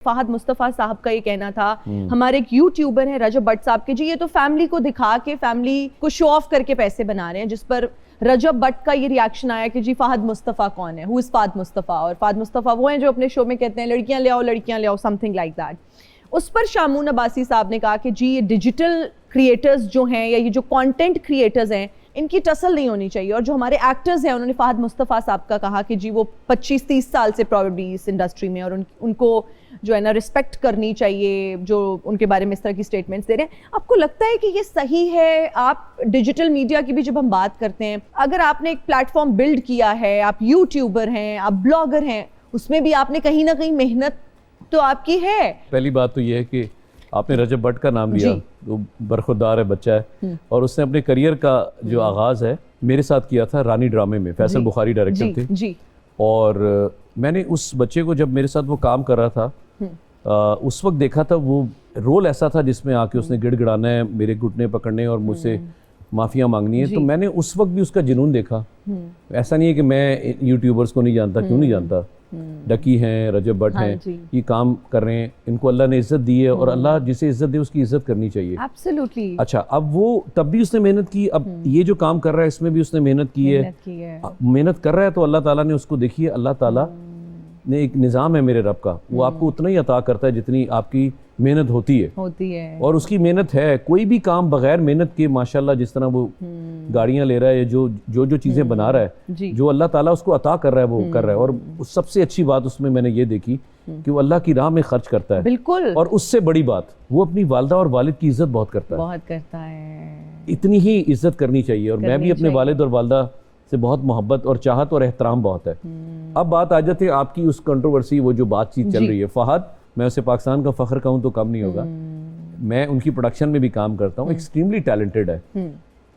फहद मुस्तफ़ा साहब का ये कहना था, हमारे एक यूट्यूबर हैं रजब भट्ट साहब के, जी ये तो फैमिली को दिखा के फैमिली को शो ऑफ करके पैसे बना रहे हैं, जिस पर रजब भट्ट का ये रिएक्शन आया कि जी फहद मुस्तफ़ा कौन है, हु इज़ फहद मुस्तफ़ा, और फहद मुस्तफ़ा वो हैं जो अपने शो में कहते हैं लड़कियां ले आओ समथिंग लाइक दैट। उस पर शामून अब्बासी साहब ने कहा कि जी ये डिजिटल क्रिएटर्स जो हैं या ये जो कंटेंट क्रिएटर्स हैं इनकी टसल नहीं होनी चाहिए, और जो हमारे एक्टर्स हैं उन्होंने फहद मुस्तफ़ा साहब का कहा कि जी वो 25-30 साल से प्रॉबेबली इस इंडस्ट्री में, और उनको जो है ना रिस्पेक्ट करनी चाहिए जो उनके बारे में इस तरह की स्टेटमेंट्स दे रहे हैं। आपको लगता है कि ये सही है? आप डिजिटल मीडिया की भी जब हम बात करते हैं, अगर आपने एक प्लेटफॉर्म बिल्ड किया है, आप यूट्यूबर हैं, आप ब्लॉगर हैं, उसमें भी आपने कहीं ना कहीं मेहनत तो आपकी है। पहली बात तो ये है कि आपने रजब भट्ट का नाम लिया, तो बरखुरदार है बच्चा है, और उसने अपने करियर का जो आगाज़ है मेरे साथ किया था रानी ड्रामे में। फैसल बुखारी डायरेक्टर थे जी। और मैंने उस बच्चे को जब मेरे साथ वो काम कर रहा था उस वक्त देखा था, वो रोल ऐसा था जिसमें आके उसने गिड़गिड़ाना है, मेरे घुटने पकड़ने और मुझसे माफिया मांगनी है। तो मैंने उस वक्त भी उसका जुनून देखा। ऐसा नहीं है कि मैं यूट्यूबर्स को नहीं जानता, क्यों नहीं जानता, डकी हैं, रजब भट्ट हैं, ये काम कर रहे हैं, इनको अल्लाह ने इज्जत दी है, और अल्लाह जिसे इज्जत दे उसकी इज्जत करनी चाहिए। एब्सोल्युटली। अच्छा, अब वो तब भी उसने मेहनत की, अब ये जो काम कर रहा है इसमें भी उसने मेहनत की है। मेहनत कर रहा है तो अल्लाह ताला ने उसको, देखिए अल्लाह ताला ने एक निज़ाम है मेरे रब का, वो आपको उतना ही अता करता है जितनी आपकी मेहनत होती है। और उसकी मेहनत है, कोई भी काम बगैर मेहनत के माशाल्लाह, जिस तरह वो गाड़ियां ले रहा है, जो चीजें बना रहा है, जो अल्लाह ताला उसको अता कर रहा है वो कर रहा है। और सबसे अच्छी बात उसमें मैंने ये देखी कि वो अल्लाह की राह में खर्च करता है। बिल्कुल। और उससे बड़ी बात, वो अपनी वालिदा और वालिद की इज्जत बहुत करता है। इतनी ही इज्जत करनी चाहिए, और मैं भी अपने वालिद और वालिदा से बहुत मोहब्बत और चाहत और एहतराम बहुत है। अब बात आ जाती है आपकी उस कंट्रोवर्सी, वो जो बातचीत चल रही है। फहद, मैं उसे पाकिस्तान का फख्र कहूँ तो कम नहीं होगा। मैं उनकी प्रोडक्शन में भी काम करता हूँ, एक्सट्रीमली टैलेंटेड है।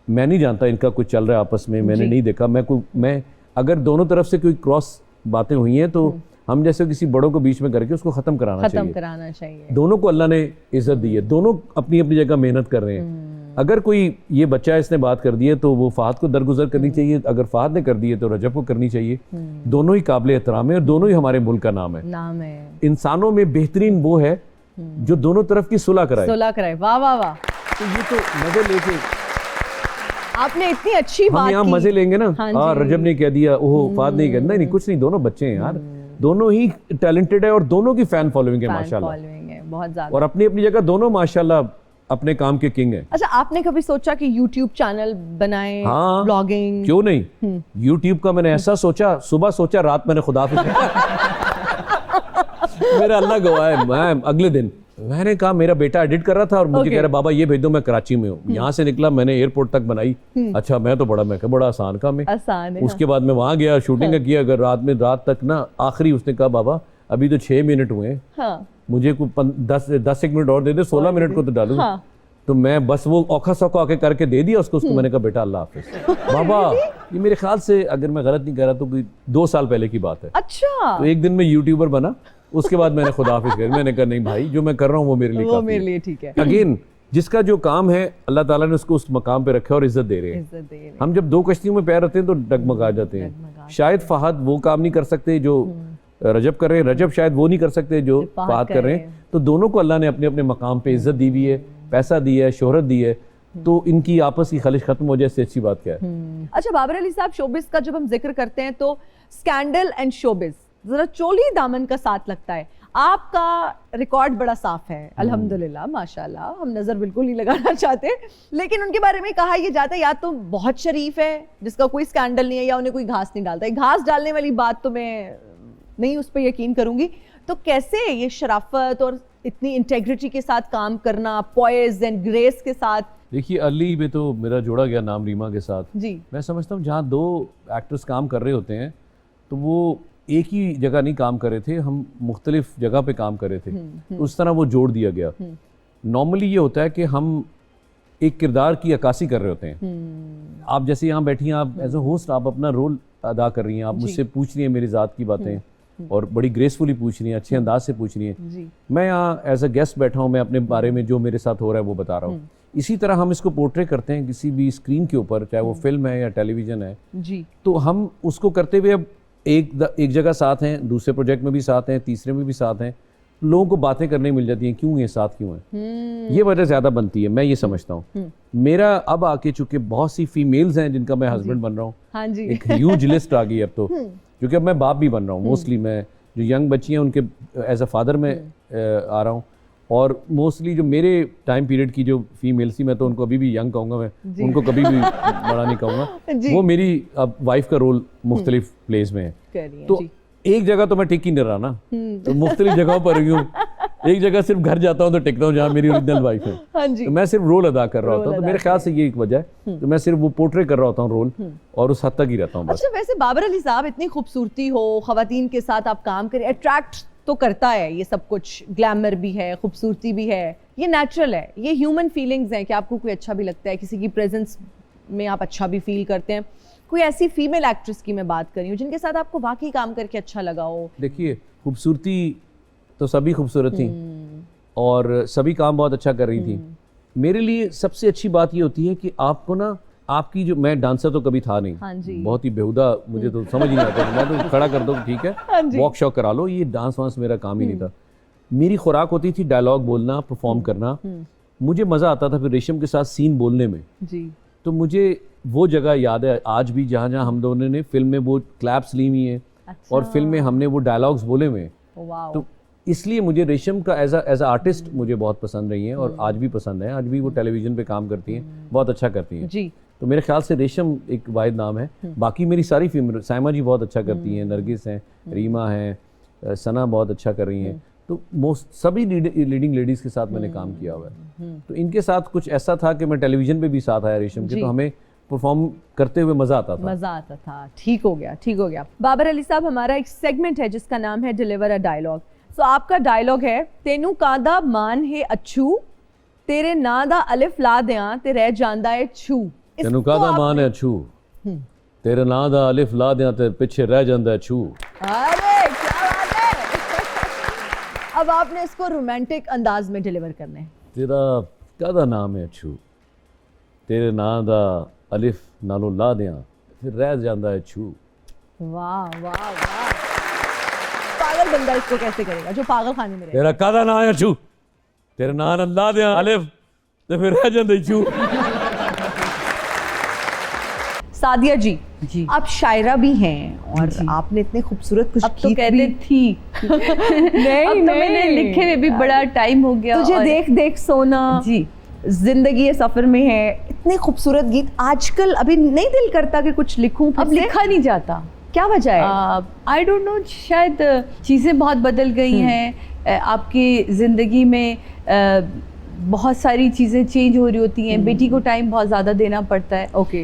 मैं नहीं जानता इनका कुछ चल रहा है आपस में, मैंने नहीं देखा। मैं अगर दोनों तरफ से कोई क्रॉस बातें हुई हैं तो हम जैसे किसी बड़ों को बीच में करके उसको खत्म कराना चाहिए। दोनों को अल्लाह ने इज्जत दी है, दोनों अपनी अपनी जगह मेहनत कर रहे हैं। अगर कोई ये बच्चा इसने बात कर दी है तो वो फहद को दरगुजर करनी चाहिए, अगर फहद ने कर दी है तो रजब को करनी चाहिए। दोनों ही काबिल एहतराम है और दोनों ही हमारे मुल्क का नाम है। इंसानों में बेहतरीन वो है जो दोनों तरफ की सुलह कराए। वाह वाह वाह। तो ये तो मजे लेके आपने इतनी अच्छी बात की। मजे लेंगे ना। हाँ, रजब ने कह दिया, ओह फहद नहीं कहना, नहीं कुछ नहीं, दोनों बच्चे हैं यार, दोनों ही टैलेंटेड है और दोनों की फैन फॉलोइंग है माशाल्लाह, बहुत ज्यादा, और अपनी अपनी जगह दोनों माशाल्लाह अपने काम के किंग है। अच्छा, आपने कभी सोचा कि YouTube चैनल बनाएं? हाँ, ब्लॉगिंग क्यों नहीं। YouTube का मैंने ऐसा सोचा, सुबह सोचा, रात मैंने खुदा मेरा अल्लाह गवाह है, मैं अगले दिन मैंने कहा, मेरा बेटा एडिट कर रहा था और मुझे कह रहा बाबा ये भेज दो, मैं कराची में हूँ। यहाँ से निकला, मैंने एयरपोर्ट तक बनाई। अच्छा, मैं तो बड़ा आसान काम है। उसके बाद मैं वहाँ गया, शूटिंग किया। अगर रात तक ना, आखिरी उसने कहा बाबा अभी तो 6 मिनट हुए, मुझे 10 मिनट और दे दे, 16 मिनट को तो डालूं। तो मैं बस वो औखा सौखा आके करके दे दिया उसको। मैंने कहा बेटा अल्लाह हाफिज। बाबा ये मेरे ख्याल से, अगर मैं गलत नहीं कर रहा तो 2 साल पहले की बात है। अच्छा। तो एक दिन मैं यूट्यूबर बना, उसके बाद मैंने खुदा हाफिज कर। मैंने कहा नहीं भाई, जो मैं कर रहा हूँ वो मेरे लिए ठीक है। अगेन, जिसका जो काम है अल्लाह ताला ने उसको उस मकाम पे रखा और इज्जत दे रहे हैं। हम जब 2 कश्तियों में पैर रखते हैं तो डगमगा जाते हैं। शायद फहद वो काम नहीं कर सकते जो रजब कर रहे हैं, रजब शायद वो नहीं कर सकते जो फहद कर रहे हैं। तो दोनों को अल्लाह ने अपने अपने मकाम पे इज्जत दी हुई है, पैसा दिया है, शोहरत दी है, तो इनकी आपस की खलिश खत्म हो जाए, इससे अच्छी बात क्या है। अच्छा बाबर अली साहब, शोबिस का जब हम जिक्र करते हैं तो स्कैंडल एंड शोबिस जरा चोली दामन का साथ लगता है। आपका रिकॉर्ड बड़ा साफ है अल्हम्दुलिल्लाह, माशाल्लाह, हम नजर बिल्कुल नहीं लगाना चाहते, लेकिन उनके बारे में कहा यह जाता है या तो बहुत शरीफ है जिसका कोई स्कैंडल नहीं है, या उन्हें कोई घास नहीं डालता है। घास डालने वाली बात तो मैं नहीं उस पर यकीन करूंगी। तो कैसे ये शराफत और इतनी इंटेग्रिटी के साथ काम करना, पॉइज एंड ग्रेस के साथ। देखिए, अली में तो मेरा जोड़ा गया नाम रीमा के साथ जी। मैं समझता हूँ जहाँ 2 एक्टर्स काम कर रहे होते हैं तो वो एक ही जगह नहीं काम कर रहे थे, हम मुख्तलिफ जगह पे काम कर रहे थे, तो उस तरह वो जोड़ दिया गया। नॉर्मली ये होता है कि हम एक किरदार की अक्कासी कर रहे होते हैं। आप जैसे यहाँ बैठी हैं, आप एज ए होस्ट आप अपना रोल अदा कर रही हैं, आप मुझसे पूछ रही हैं मेरी ज़ात की बातें, और बड़ी ग्रेसफुली पूछ रही हैं, अच्छे अंदाज से पूछ रही हैं। मैं यहाँ एज अ गेस्ट बैठा हूँ, मैं अपने बारे में जो मेरे साथ हो रहा है वो बता रहा हूँ। इसी तरह हम इसको पोर्ट्रे करते हैं किसी भी स्क्रीन के ऊपर, चाहे वो फिल्म है या टेलीविजन है जी। तो हम उसको करते हुए अब एक जगह साथ हैं, दूसरे प्रोजेक्ट में भी साथ हैं, तीसरे में भी साथ हैं, लोगों को बातें करने मिल जाती हैं, क्यों ये साथ क्यों है, ये वजह ज़्यादा बनती है, मैं ये समझता हूँ। मेरा अब आके चूंकि बहुत सी फीमेल्स हैं जिनका मैं हस्बैंड बन रहा हूँ, हाँ जी, एक ह्यूज लिस्ट आ गई अब तो, क्योंकि अब मैं बाप भी बन रहा हूँ। मोस्टली मैं जो यंग बच्ची हैं उनके एज अ फादर में आ रहा हूँ, और मोस्टली जो मेरे टाइम पीरियड की जो फीमेल्स थी, मैं तो उनको अभी भी यंग कहूँगा, मैं उनको कभी भी बड़ा नहीं कहूँगा, वो मेरी अब वाइफ का रोल मुख्तलिफ प्लेस में है। तो एक जगह तो मैं टिक ही नहीं रहा ना, तो मुख्तलिफ जगहों पर ही हूँ। एक जगह सिर्फ घर जाता हूँ तो टिकता हूँ जहाँ मेरी ओरिजिनल वाइफ है, तो मैं सिर्फ रोल अदा कर रहा होता हूँ। तो मेरे ख्याल से ये एक वजह है, तो मैं सिर्फ वो पोर्ट्रे कर रहा होता हूँ रोल, और उस हद तक ही रहता हूँ बस। अच्छा, वैसे बाबर अली साहब, इतनी खूबसूरती हो, खवातीन के साथ आप काम करें, अट्रैक्ट तो करता है ये सब कुछ, ग्लैमर भी है, खूबसूरती भी है, ये नेचुरल है, ये ह्यूमन फीलिंग्स हैं कि आपको कोई अच्छा भी लगता है, किसी की प्रेजेंस में आप अच्छा भी फील करते हैं। कोई ऐसी फीमेल एक्ट्रेस की मैं बात कर रही हूँ जिनके साथ आपको वाकई काम करके अच्छा लगा हो? देखिए, खूबसूरती तो सभी खूबसूरत थी और सभी काम बहुत अच्छा कर रही थी। मेरे लिए सबसे अच्छी बात ये होती है कि आपको ना, आपकी जो, मैं डांसर तो कभी था नहीं, हाँ जी, बहुत ही बेहुदा, मुझे तो समझ ही नहीं आता, मैं तो खड़ा कर दो ठीक है, वॉक शॉक करा लो, ये डांस वांस मेरा काम ही नहीं था। मेरी खुराक होती थी डायलॉग बोलना, परफॉर्म करना, मुझे मज़ा आता था फिर रेशम के साथ सीन बोलने में जी। तो मुझे वो जगह याद है आज भी, जहाँ जहाँ हम दोनों ने फिल्म में वो क्लैप्स ली हुई हैं, अच्छा। और फिल्म में हमने वो डायलॉग्स बोले हुए हैं, तो इसलिए मुझे रेशम का एज अ आर्टिस्ट मुझे बहुत पसंद रही है, और आज भी पसंद है। आज भी वो टेलीविज़न पे काम करती हैं, बहुत अच्छा करती हैं जी। तो मेरे ख्याल से रेशम एक वाहिद नाम है। बाकी मेरी सारी फिल्म, साइमा जी बहुत अच्छा करती हैं, नरगिस हैं, रीमा हैं, सना बहुत अच्छा कर रही हैं, तो मोस्ट सभी लीडिंग लेडीज़ के साथ मैंने काम किया हुआ है। तो इनके साथ कुछ ऐसा था कि मैं टेलीविज़न पे भी साथ आया रेशम के, तो हमें परफॉर्म करते हुए मज़ा आता था। ठीक हो गया, ठीक हो गया। बाबर अली साहब, हमारा एक सेगमेंट है जिसका नाम है डिलीवर अ डायलॉग। तो आपका डायलॉग है, तेनू कादा मान है अच्छू, तेरे ना दा अलिफ ला दियां ते रह जांदा है छू। तेनू कादा मान है अच्छू, तेरे ना दा अलिफ ला दियां ते पीछे रह जांदा है छू। अरे क्या बात है। अब आपने इसको रोमांटिक अंदाज में डिलीवर करना है। तेरा कादा नाम है अच्छू, तेरे ना दा अलिफ नालो ला दियां फिर रह जांदा है छू। वाह वाह वाह, पागल बंदा इसको कैसे करेगा जो पागल खाने में रहेगा। तेरा कादा नाम है अच्छू, तेरे ना ला दियां अलिफ ते फिर रह जांदा है छू। सादिया जी, आप शायरा भी हैं और आपने इतने खूबसूरत कुछ अब तो कहते थी नहीं, अब तो मैंने लिखे हुए भी बड़ा टाइम हो गया। तुझे देख देख सोना जी, जिंदगी ये सफर में है, इतने खूबसूरत गीत। आजकल अभी नहीं दिल करता कि कुछ लिखूं, अब लिखा नहीं जाता, क्या वजह है? आई डोंट नो, शायद चीज़ें बहुत बदल गई हैं, आपकी ज़िंदगी में बहुत सारी चीज़ें चेंज हो रही होती हैं, बेटी को टाइम बहुत ज़्यादा देना पड़ता है। ओके,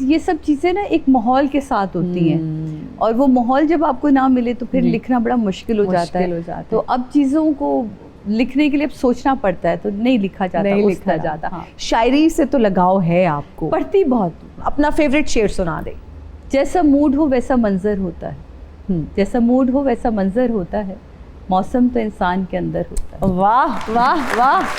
ये सब चीज़ें ना एक माहौल के साथ होती हैं, और वो माहौल जब आपको ना मिले तो फिर लिखना बड़ा मुश्किल हो जाता है। तो अब चीज़ों को लिखने के लिए अब सोचना पड़ता है, तो नहीं लिखा जाता, नहीं लिखा जाता। हाँ। शायरी से तो लगाव है आपको? पढ़ती बहुत। अपना फेवरेट शेर सुना दे। जैसा मूड हो वैसा मंजर होता है, जैसा मूड हो वैसा मंजर होता है, मौसम तो इंसान के अंदर होता है। वाह वाह वाह।